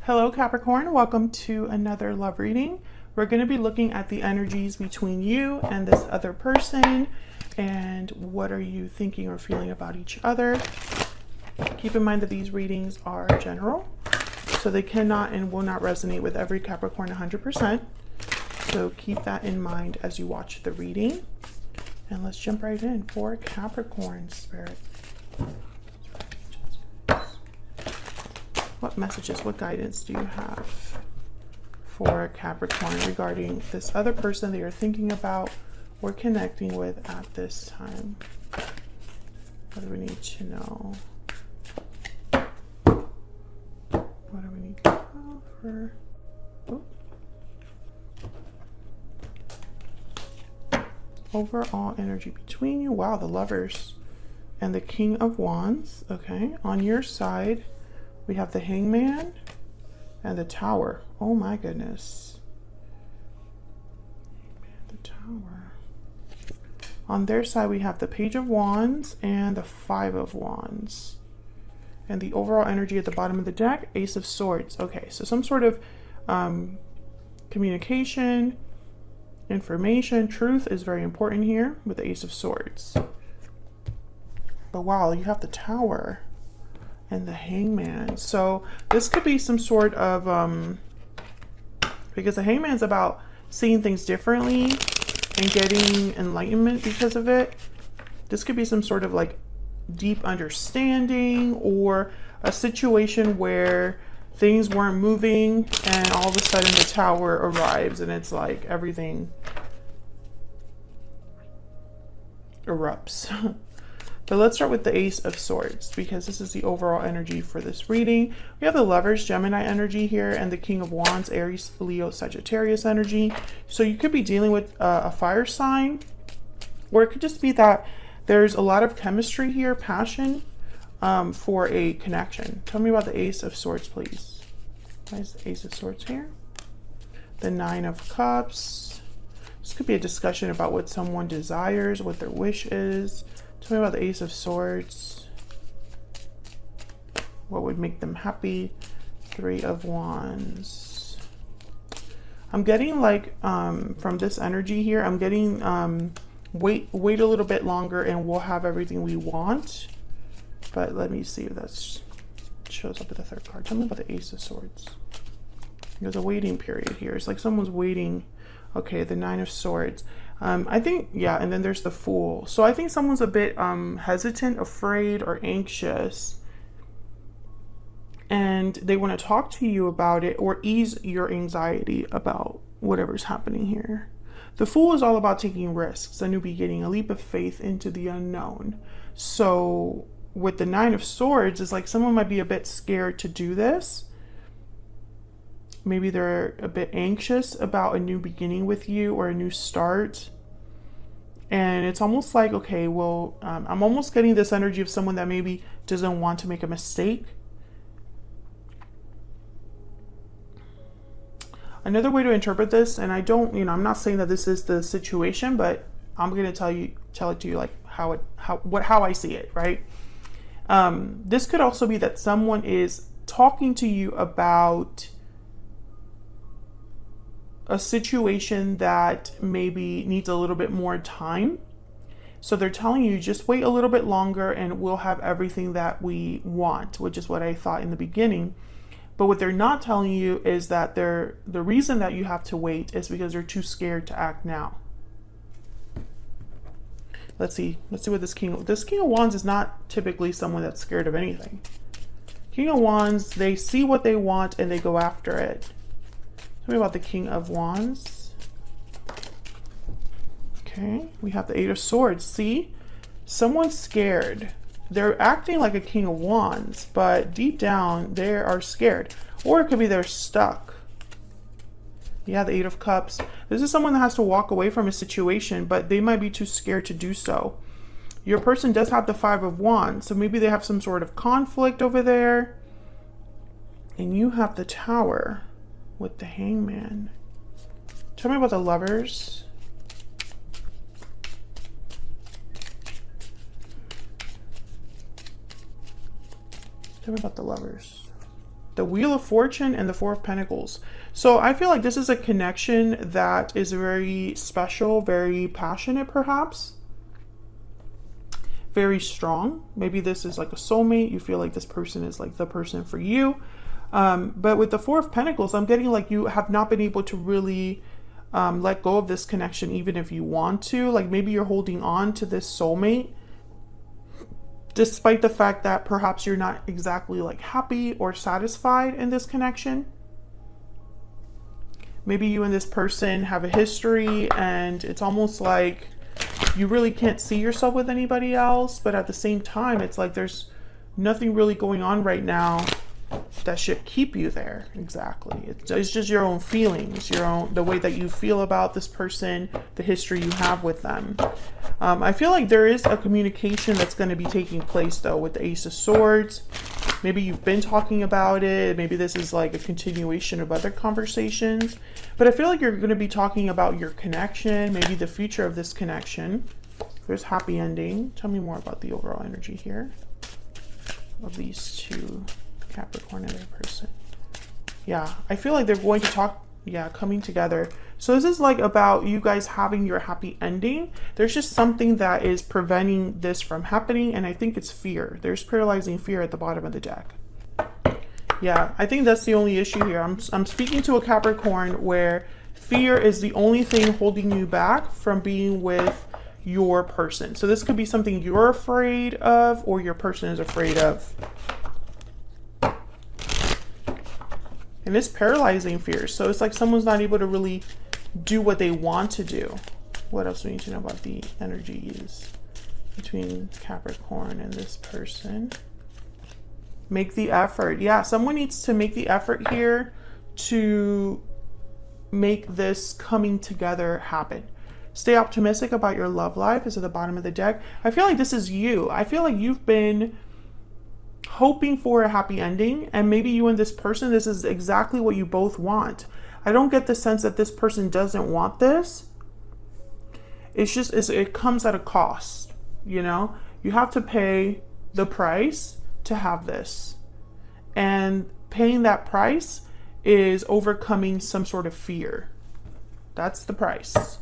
Hello Capricorn, welcome to another love reading. We're going to be looking at the energies between you and this other person and what are you thinking or feeling about each other. Keep in mind that these readings are general, so they cannot and will not resonate with every Capricorn 100%. So keep that in mind as you watch the reading. And let's jump right in for Capricorn Spirit. What messages, what guidance do you have for Capricorn regarding this other person that you're thinking about or connecting with at this time? What do we need to know? What do we need to know for... overall energy between you? Wow, the Lovers and the King of Wands. Okay, on your side we have the Hangman and the Tower. Oh my goodness. The Tower. On their side we have the Page of Wands and the Five of Wands. And the overall energy at the bottom of the deck, Ace of Swords. Okay, so some sort of communication, information, truth is very important here with the Ace of Swords. But wow, you have the Tower and the Hangman. So this could be some sort of because the Hangman is about seeing things differently and getting enlightenment because of it. This could be some sort of like deep understanding or a situation where things weren't moving and all of a sudden the Tower arrives and it's like everything erupts. But let's start with the Ace of Swords because this is the overall energy for this reading. We have the Lovers, Gemini energy here, and the King of Wands, Aries, Leo, Sagittarius energy. So you could be dealing with a fire sign, or it could just be that there's a lot of chemistry here, passion for a connection. Tell me about the Ace of Swords, please. Why is the Ace of Swords here? The Nine of Cups. This could be a discussion about what someone desires, what their wish is. Tell me about the Ace of Swords. What would make them happy? Three of Wands. I'm getting like, from this energy here, I'm getting, wait a little bit longer and we'll have everything we want. But let me see if that shows up with the third card. Tell me about the Ace of Swords. There's a waiting period here. It's like someone's waiting. Okay, the Nine of Swords. I think, yeah, and then there's the Fool. So I think someone's a bit hesitant, afraid, or anxious. And they want to talk to you about it or ease your anxiety about whatever's happening here. The Fool is all about taking risks, a new beginning, a leap of faith into the unknown. So with the Nine of Swords, it's like someone might be a bit scared to do this. Maybe they're a bit anxious about a new beginning with you or a new start. And it's almost like, okay, well, I'm almost getting this energy of someone that maybe doesn't want to make a mistake. Another way to interpret this, and I don't, I'm not saying that this is the situation, but I'm going to tell it to you like how I see it, right? This could also be that someone is talking to you about a situation that maybe needs a little bit more time. So they're telling you just wait a little bit longer and we'll have everything that we want, which is what I thought in the beginning. But what they're not telling you is that the reason that you have to wait is because they're too scared to act now. Let's see what this King of Wands is not typically someone that's scared of anything. King of Wands, they see what they want and they go after it. Tell me about the King of Wands. Okay, we have the Eight of Swords. See, someone's scared. They're acting like a King of Wands, but deep down they are scared. Or it could be they're stuck. Yeah, the Eight of Cups. This is someone that has to walk away from a situation, but they might be too scared to do so. Your person does have the Five of Wands, so maybe they have some sort of conflict over there. And you have the Tower with the Hangman. Tell me about the Lovers. Tell me about the Lovers. The Wheel of Fortune and the Four of Pentacles. So I feel like this is a connection that is very special, very passionate perhaps. Very strong. Maybe this is like a soulmate. You feel like this person is like the person for you. But with the Four of Pentacles, I'm getting like you have not been able to really let go of this connection even if you want to. Like maybe you're holding on to this soulmate despite the fact that perhaps you're not exactly like happy or satisfied in this connection. Maybe you and this person have a history and it's almost like you really can't see yourself with anybody else, but at the same time, it's like there's nothing really going on right now that should keep you there. Exactly. It's just your own feelings, the way that you feel about this person, the history you have with them. I feel like there is a communication that's going to be taking place though with the Ace of Swords. Maybe you've been talking about it. Maybe this is like a continuation of other conversations, but I feel like you're going to be talking about your connection, maybe the future of this connection. There's happy ending. Tell me more about the overall energy here of these two, Capricorn and their person. Yeah, I feel like they're going to talk, yeah, coming together. So this is like about you guys having your happy ending. There's just something that is preventing this from happening, and I think it's fear. There's paralyzing fear at the bottom of the deck. Yeah, I think that's the only issue here. I'm speaking to a Capricorn where fear is the only thing holding you back from being with your person. So this could be something you're afraid of or your person is afraid of. And it's paralyzing fear. So it's like someone's not able to really do what they want to do. What else do we need to know about the energies between Capricorn and this person? Make the effort. Yeah, someone needs to make the effort here to make this coming together happen. Stay optimistic about your love life is at the bottom of the deck. I feel like this is you. I feel like you've been hoping for a happy ending, and maybe you and this person, this is exactly what you both want. I don't get the sense that this person doesn't want this. It's just, it comes at a cost, you know? You have to pay the price to have this. And paying that price is overcoming some sort of fear. That's the price.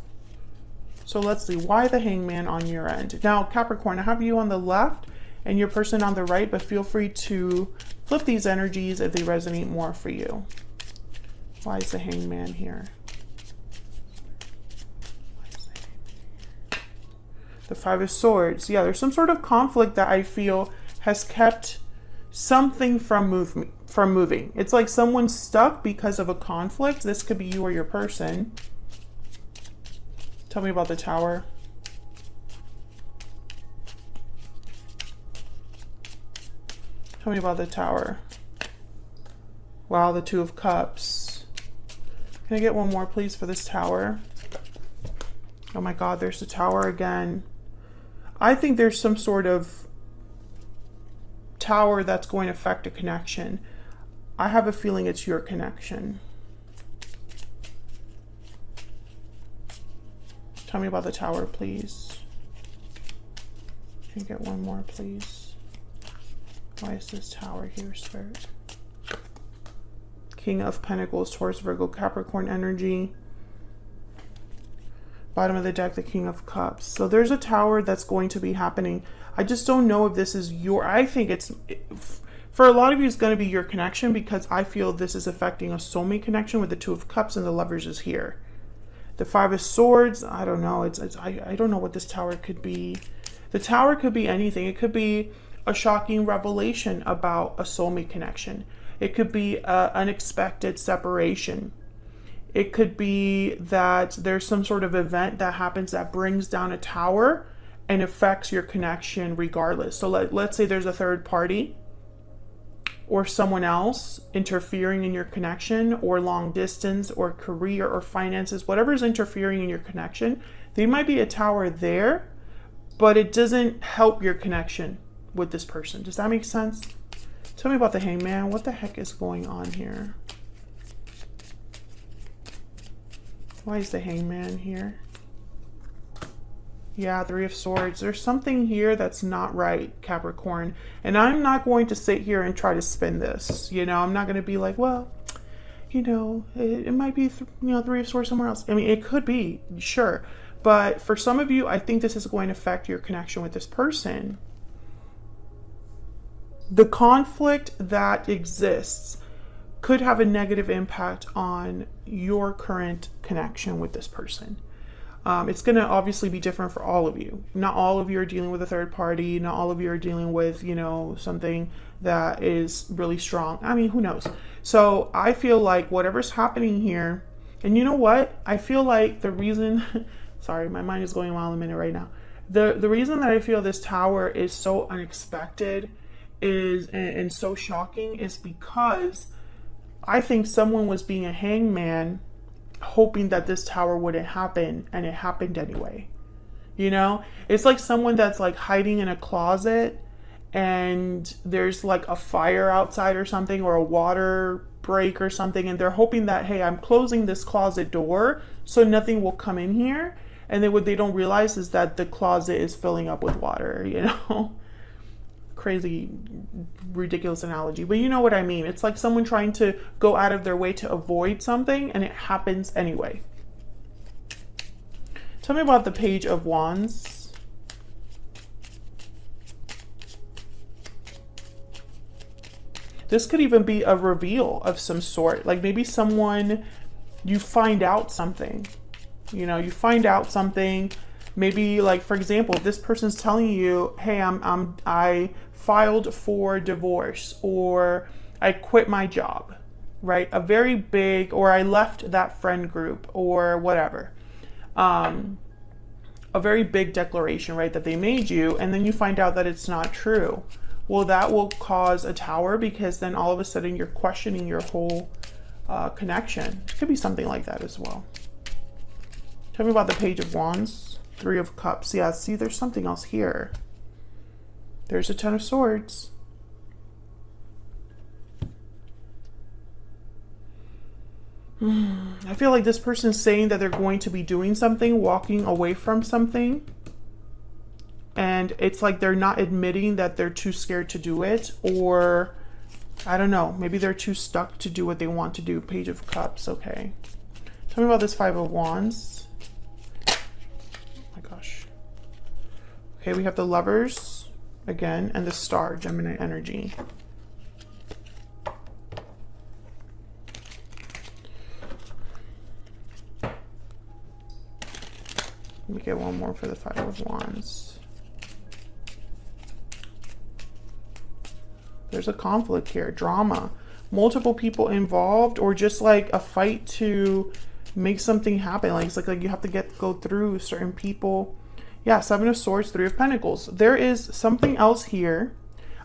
So let's see, why the Hangman on your end? Now, Capricorn, I have you on the left and your person on the right, but feel free to flip these energies if they resonate more for you. Why is the Hangman here? The Five of Swords. Yeah, there's some sort of conflict that I feel has kept something from moving. It's like someone's stuck because of a conflict. This could be you or your person. Tell me about the Tower. Tell me about the Tower. Wow, the Two of Cups. Can I get one more, please, for this Tower? Oh my God, there's the Tower again. I think there's some sort of Tower that's going to affect a connection. I have a feeling it's your connection. Tell me about the Tower, please. Can you get one more, please? Why is this Tower here, Spirit? King of Pentacles, Taurus, Virgo, Capricorn energy. Bottom of the deck, the King of Cups. So there's a Tower that's going to be happening. I just don't know if this is your... I think it's... For a lot of you, it's going to be your connection because I feel this is affecting a soulmate connection with the Two of Cups and the Lovers is here. The Five of Swords, I don't know. I don't know what this Tower could be. The Tower could be anything. It could be a shocking revelation about a soulmate connection. It could be an unexpected separation. It could be that there's some sort of event that happens that brings down a tower and affects your connection regardless. So let's say there's a third party or someone else interfering in your connection, or long distance or career or finances, whatever is interfering in your connection. There might be a tower there, but it doesn't help your connection with this person. Does that make sense? Tell me about the Hangman. What the heck is going on here? Why is the Hangman here? Yeah, Three of Swords. There's something here that's not right, Capricorn. And I'm not going to sit here and try to spin this. You know, I'm not going to be like, well, you know, it might be, Three of Swords somewhere else. I mean, it could be, sure. But for some of you, I think this is going to affect your connection with this person. The conflict that exists could have a negative impact on your current connection with this person. It's going to obviously be different for all of you. Not all of you are dealing with a third party. Not all of you are dealing with, something that is really strong. I mean, who knows? So I feel like whatever's happening here, and you know what? I feel like the reason, sorry, my mind is going wild a minute right now. The reason that I feel this tower is so unexpected and so shocking is because I think someone was being a hangman, hoping that this tower wouldn't happen, and it happened anyway. It's like someone that's like hiding in a closet and there's like a fire outside or something, or a water break or something, and they're hoping that, hey, I'm closing this closet door so nothing will come in here. And then what they don't realize is that the closet is filling up with water, Crazy, ridiculous analogy, but you know what I mean. It's like someone trying to go out of their way to avoid something, and it happens anyway. Tell me about the Page of Wands. This could even be a reveal of some sort. Like maybe you find out something. You find out something. Maybe, like, for example, if this person's telling you, hey, I filed for divorce, or I quit my job, right? A very big, or I left that friend group, or whatever. A very big declaration, right, that they made you, and then you find out that it's not true. Well, that will cause a tower, because then all of a sudden you're questioning your whole connection. It could be something like that as well. Tell me about the Page of Wands. Three of Cups. Yeah, see, there's something else here. There's a Ten of Swords. I feel like this person's saying that they're going to be doing something, walking away from something. And it's like they're not admitting that they're too scared to do it. Or, I don't know, maybe they're too stuck to do what they want to do. Page of Cups, okay. Tell me about this Five of Wands. Okay, we have the Lovers again, and the Star, Gemini energy. Let me get one more for the Five of Wands. There's a conflict here, drama, multiple people involved, or just like a fight to make something happen. Like it's like you have to go through certain people. Yeah, Seven of Swords, Three of Pentacles. There is something else here.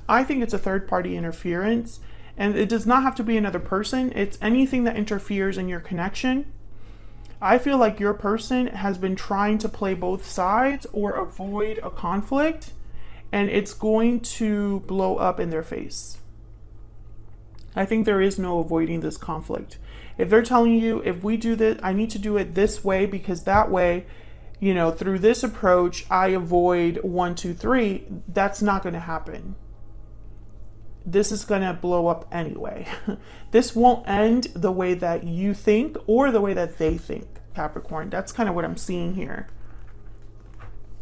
I think it's a third-party interference, and it does not have to be another person. It's anything that interferes in your connection. I feel like your person has been trying to play both sides or avoid a conflict, and it's going to blow up in their face. I think there is no avoiding this conflict. If they're telling you, if we do this, I need to do it this way because that way, through this approach, I avoid 1, 2, 3. That's not going to happen. This is going to blow up anyway. This won't end the way that you think or the way that they think, Capricorn. That's kind of what I'm seeing here.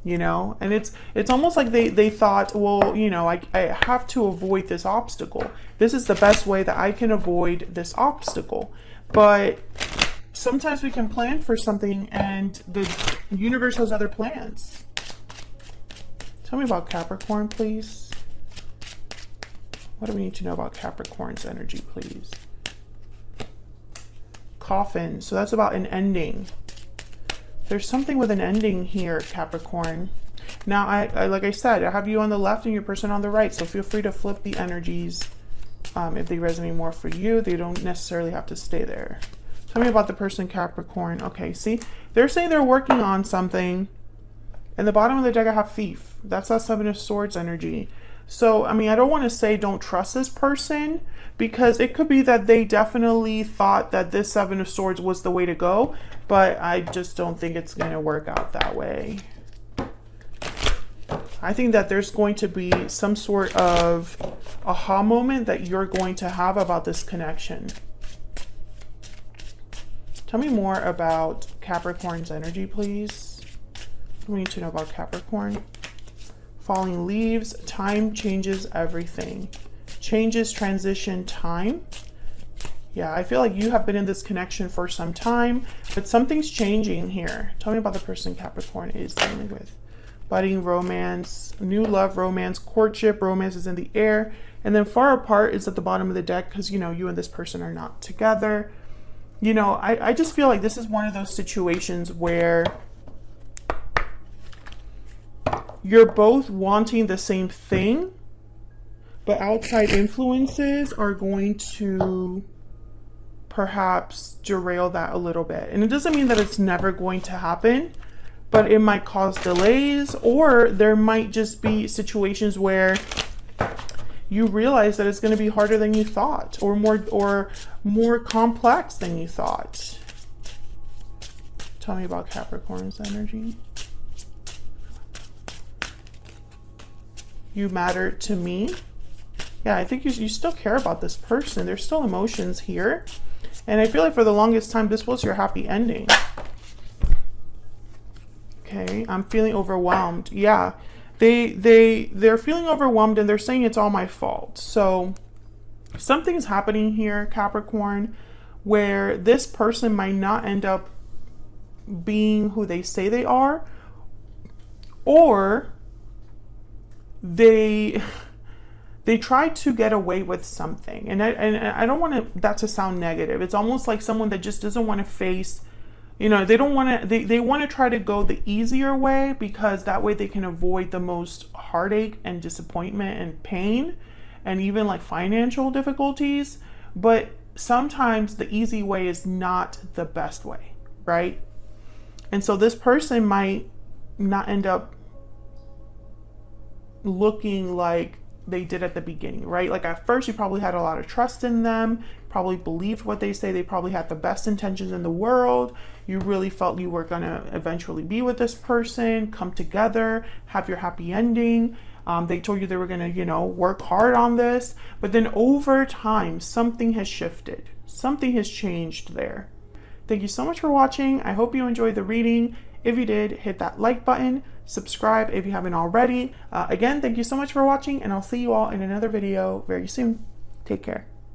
And it's almost like they thought, well, I have to avoid this obstacle. This is the best way that I can avoid this obstacle. But sometimes we can plan for something and the universe has other plans. Tell me about Capricorn, please. What do we need to know about Capricorn's energy, please? Coffin. So that's about an ending. There's something with an ending here, Capricorn. Now, I like I said, I have you on the left and your person on the right. So feel free to flip the energies if they resonate more for you. They don't necessarily have to stay there. Tell me about the person, Capricorn. Okay, see, they're saying they're working on something. And the bottom of the deck, I have Thief. That's that Seven of Swords energy. So, I mean, I don't want to say don't trust this person, because it could be that they definitely thought that this Seven of Swords was the way to go, but I just don't think it's going to work out that way. I think that there's going to be some sort of aha moment that you're going to have about this connection. Tell me more about Capricorn's energy, please. What do we need to know about Capricorn? Falling leaves, time changes everything. Changes, transition, time. Yeah, I feel like you have been in this connection for some time, but something's changing here. Tell me about the person Capricorn is dealing with. Budding romance, new love, romance, courtship, romance is in the air. And then far apart is at the bottom of the deck because, you know, you and this person are not together. You know, I just feel like this is one of those situations where you're both wanting the same thing, but outside influences are going to perhaps derail that a little bit. And it doesn't mean that it's never going to happen, but it might cause delays, or there might just be situations where you realize that it's going to be harder than you thought, or more complex than you thought. Tell me about Capricorn's energy. You matter to me. Yeah, I think you still care about this person. There's still emotions here. And I feel like for the longest time, this was your happy ending. Okay, I'm feeling overwhelmed. Yeah, they're feeling overwhelmed and they're saying it's all my fault. So something's happening here, Capricorn, where this person might not end up being who they say they are, or they try to get away with something. And I don't want that to sound negative. It's almost like someone that just doesn't want to face, you know, they don't want to, they want to try to go the easier way because that way they can avoid the most heartache and disappointment and pain and even like financial difficulties. But sometimes the easy way is not the best way, right? And so this person might not end up looking like they did at the beginning, right? Like at first you probably had a lot of trust in them, probably believed what they say, they probably had the best intentions in the world. You really felt you were gonna eventually be with this person, come together, have your happy ending. They told you they were gonna, you know, work hard on this, but then over time, something has shifted. Something has changed there. Thank you so much for watching. I hope you enjoyed the reading. If you did, hit that like button, subscribe if you haven't already. Again, thank you so much for watching, and I'll see you all in another video very soon. Take care.